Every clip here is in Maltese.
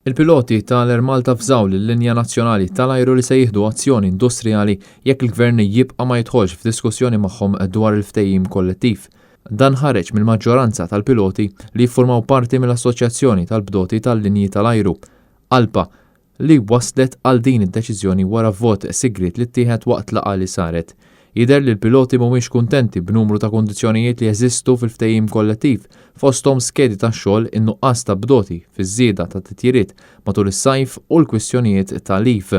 Il-piloti tal-Air Malta fżaw lill-linja nazzjonali tal-ajru li se jieħdu azzjoni industrijali jekk il-gvern jibqa' ma jidħolx f'diskussjoni magħhom dwar il-ftehim kollettiv. Dan ħareġ mill-maġġoranza tal-piloti li jiffurmaw parti mill-Assoċjazzjoni tal-Bdoti tal-Linji tal-Ajru, ALPA, li waslet għal din id-deċiżjoni wara vot sigriet li ttieħed waqt laqgħa li saret. Jidher li l-piloti mhumiex kuntenti b'numru ta' kundizzjonijiet li jeżistu fil-ftehim kollettiv, fosthom skedi tax-xogħol in-nuqqas ta' bdoti fiż-żieda ta' titjiriet matul is-sajf u l-kwistjonijiet ta' lif.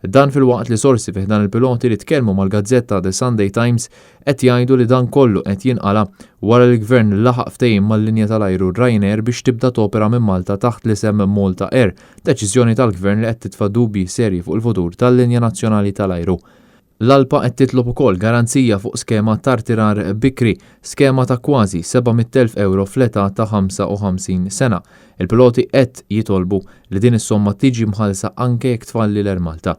Dan fil-waqt li sorsi fih dan il-piloti li tkellmu mal-Gazzetta The Sunday Times qed jgħidu li dan kollu qed jinqala wara li l-Gvern laħaq ftehim mal-linja tal-ajru Ryanair biex tibda topera minn Malta taħt l-isem Malta Air, deċiżjoni tal-Gvern li qed titfa' dubji serji fuq il-futur tal-linja nazzjonali tal-ajru. L-ALPA qed titlob ukoll garanzija fuq skema tar-tirar bikri, skema ta' kważi 700,000 euro fl-età ta' 55 sena. Il-piloti qed jitolbu li din is-somma tiġi mħallsa anke jekk tfalli l-Air Malta.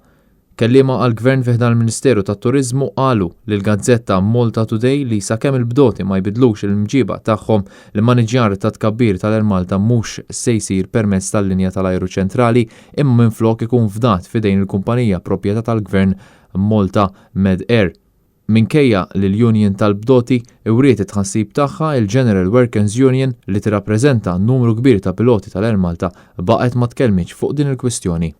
Kelliema għall-Gvern fih dan il-Ministeru tat-Turiżmu qalu lill-Gazzetta Malta Today li sakemm il-bdoti ma jbidlux il-mġiba tagħhom l-maniġjar ta' tkabbir tal-Air Malta mhux se jsir permezz tal-linja tal-ajru ċentrali imma minflok ikun fdat f'idejn il-kumpanija proprjetà tal-Gvern Malta Med Air. Minkejja li l-Union tal-Bdoti iwriet it-tħassib tagħha il-General Workers Union li tirrappreżenta numru kbir ta' piloti tal-Air Malta baqgħet ma tkellmitx fuq din il-kwistjoni.